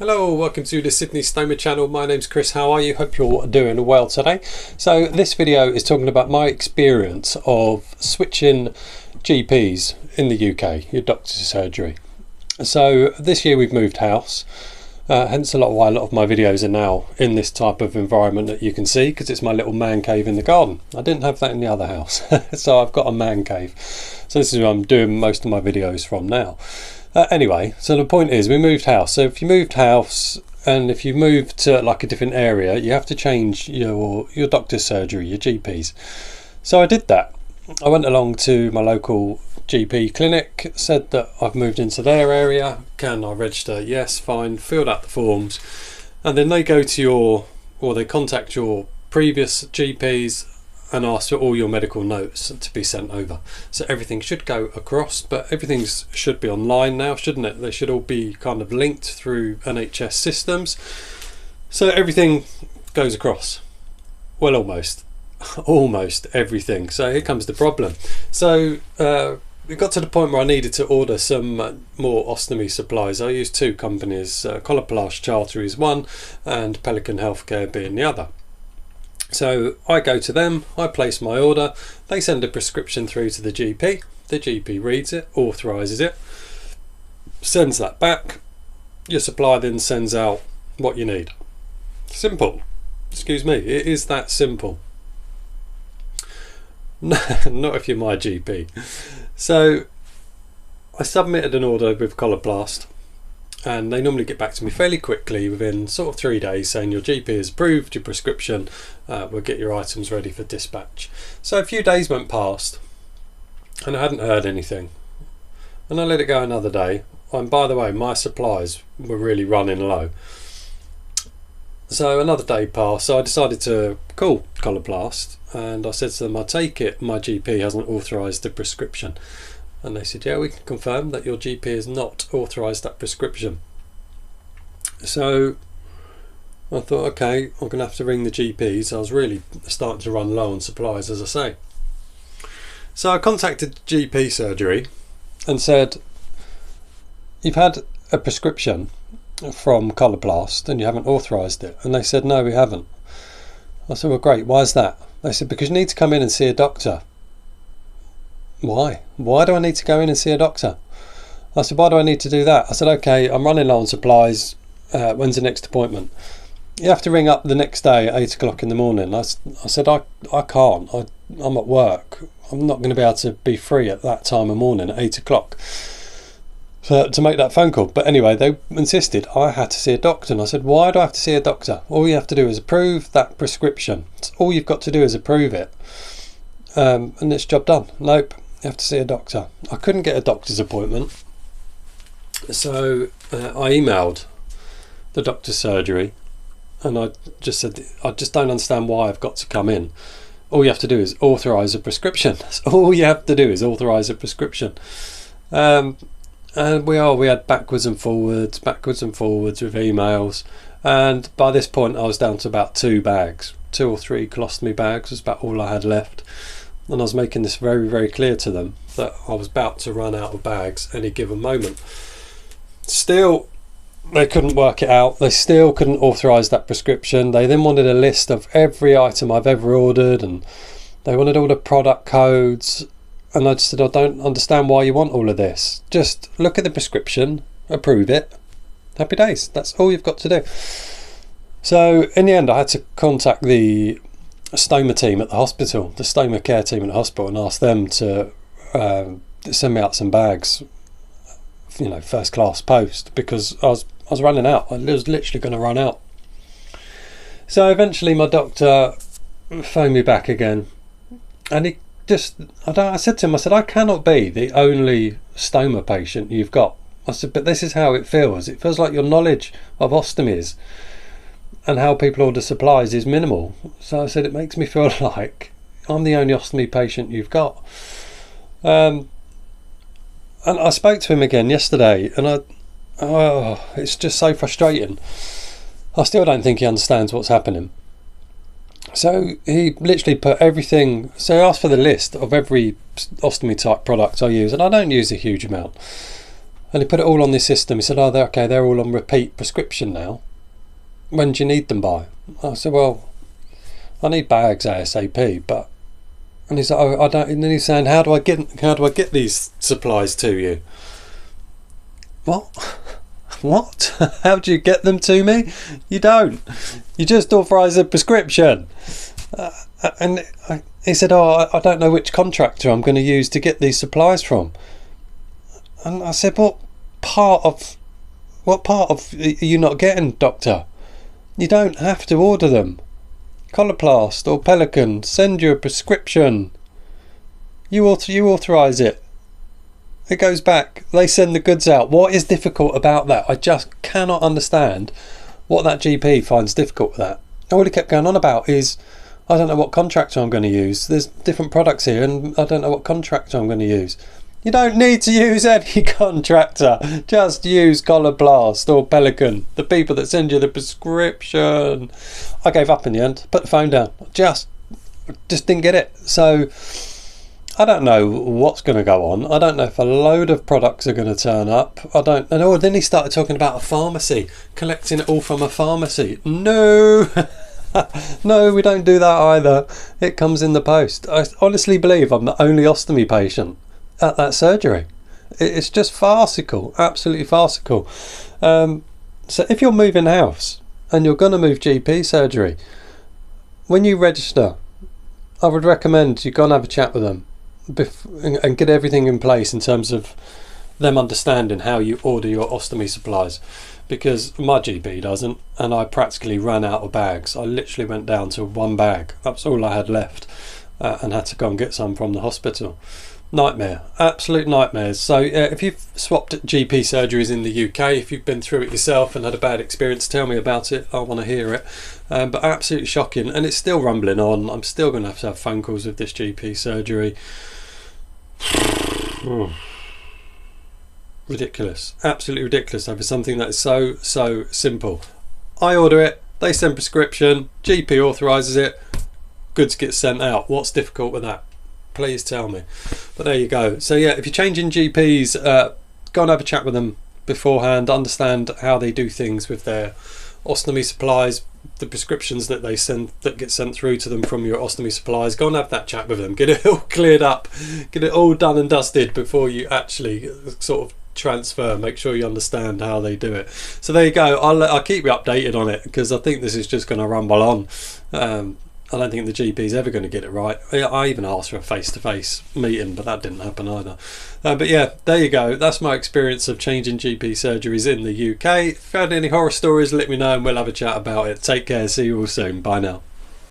Hello, welcome to the Sydney Stoma Channel. My name's Chris. How are you? Hope you're doing well today. So this video is talking about my experience of switching GPs in the UK, your doctor's surgery. So this year we've moved house, hence why a lot of my videos are now in this type of environment that you can see, because it's my little man cave in the garden. I didn't have that in the other house, so I've got a man cave. So this is where I'm doing most of my videos from now. Anyway, so the point is we moved house. So if you moved house and if you moved to like a different area, you have to change your doctor's surgery, your GPs. So I did that. I went along to my local GP clinic, said that I've moved into their area. Can I register? Yes, fine. Filled out the forms. And then they go to they contact your previous GPs and ask for all your medical notes to be sent over. So everything should go across, but everything should be online now, shouldn't it? They should all be kind of linked through NHS systems. So everything goes across. Well, almost everything. So here comes the problem. So it got to the point where I needed to order some more ostomy supplies. I used two companies, Coloplast Charter is one and Pelican Healthcare being the other. So I go to them, I place my order, they send a prescription through to the GP reads it, authorises it, sends that back, your supplier then sends out what you need. Simple. Excuse me, it is that simple. Not if you're my GP. So I submitted an order with Coloplast, and they normally get back to me fairly quickly within sort of 3 days saying your GP has approved your prescription, we'll get your items ready for dispatch. So a few days went past and I hadn't heard anything, and I let it go another day, and by the way my supplies were really running low. So another day passed, so I decided to call Coloplast and I said to them, I take it my GP hasn't authorised the prescription. And they said, yeah, we can confirm that your GP has not authorised that prescription. So I thought, okay, I'm going to have to ring the GPs. I was really starting to run low on supplies, as I say. So I contacted GP surgery and said, you've had a prescription from Coloplast and you haven't authorised it. And they said, no, we haven't. I said, well, great, why is that? They said, because you need to come in and see a doctor. Why? Why do I need to go in and see a doctor? I said, why do I need to do that? I said, okay, I'm running low on supplies. When's the next appointment? You have to ring up the next day at 8 o'clock in the morning. I said, I can't. I'm at work. I'm not going to be able to be free at that time of morning at 8 o'clock to make that phone call. But anyway, they insisted I had to see a doctor. And I said, why do I have to see a doctor? All you have to do is approve that prescription. That's all you've got to do is approve it. And it's job done. Nope. You have to see a doctor. I couldn't get a doctor's appointment, so I emailed the doctor's surgery and I just said, I just don't understand why I've got to come in. All you have to do is authorise a prescription. That's all you have to do is authorise a prescription. And we had backwards and forwards with emails, and by this point I was down to about 2 or 3 colostomy bags was about all I had left. And I was making this very, very clear to them that I was about to run out of bags any given moment. Still, they couldn't work it out. They still couldn't authorise that prescription. They then wanted a list of every item I've ever ordered, and they wanted all the product codes. And I just said, I don't understand why you want all of this. Just look at the prescription, approve it. Happy days. That's all you've got to do. So in the end, I had to contact the stoma team at the hospital, the stoma care team at the hospital, and ask them to send me out some bags, first class post, because I was running out. I was literally going to run out. So eventually my doctor phoned me back again, and I said to him, I said, I cannot be the only stoma patient you've got. I said, but this is how it feels. It feels like your knowledge of ostomies and how people order supplies is minimal. So I said, it makes me feel like I'm the only ostomy patient you've got. And I spoke to him again yesterday, and it's just so frustrating. I still don't think he understands what's happening. So he literally put everything, so I asked for the list of every ostomy type product I use, and I don't use a huge amount. And he put it all on this system. He said, oh, they're all on repeat prescription now. When do you need them by? I said, well, I need bags ASAP, but... And he's like, oh, I don't... And then he's saying, how do I get these supplies to you? What? What? How do you get them to me? You don't. You just authorise a prescription. He said, oh, I don't know which contractor I'm going to use to get these supplies from. And I said, what part of are you not getting, doctor? You don't have to order them. Coloplast or Pelican send you a prescription. You authorise it. It goes back. They send the goods out. What is difficult about that? I just cannot understand what that GP finds difficult with that. All he kept going on about is, I don't know what contractor I'm going to use. There's different products here and I don't know what contractor I'm going to use. You don't need to use any contractor. Just use Coloplast or Pelican, the people that send you the prescription. I gave up in the end. Put the phone down. Just didn't get it. So I don't know what's going to go on. I don't know if a load of products are going to turn up. I don't know. Then he started talking about a pharmacy, collecting it all from a pharmacy. No. No, we don't do that either. It comes in the post. I honestly believe I'm the only ostomy patient at that surgery. It's just farcical, absolutely farcical. So if you're moving house and you're going to move GP surgery, when you register, I would recommend you go and have a chat with them and get everything in place in terms of them understanding how you order your ostomy supplies, because my GP doesn't, and I practically ran out of bags. I literally went down to one bag. That's all I had left, and had to go and get some from the hospital. Nightmare, absolute nightmares. So if you've swapped GP surgeries in the UK, if you've been through it yourself and had a bad experience, tell me about it. I want to hear it. But absolutely shocking, and it's still rumbling on. I'm still going to have phone calls with this GP surgery. Ridiculous, absolutely ridiculous over something that is so simple. I order it, they send prescription, GP authorises it, goods get sent out. What's difficult with that? Please tell me. But there you go. So yeah, if you're changing GPs, go and have a chat with them beforehand, understand how they do things with their ostomy supplies, the prescriptions that they send, that get sent through to them from your ostomy supplies. Go and have that chat with them, get it all cleared up, get it all done and dusted before you actually sort of transfer. Make sure you understand how they do it. So there you go. I'll keep you updated on it, because I think this is just going to rumble on. I don't think the GP is ever going to get it right. I even asked for a face-to-face meeting, but that didn't happen either. But yeah, there you go. That's my experience of changing GP surgeries in the UK. If you had any horror stories, let me know and we'll have a chat about it. Take care. See you all soon. Bye now.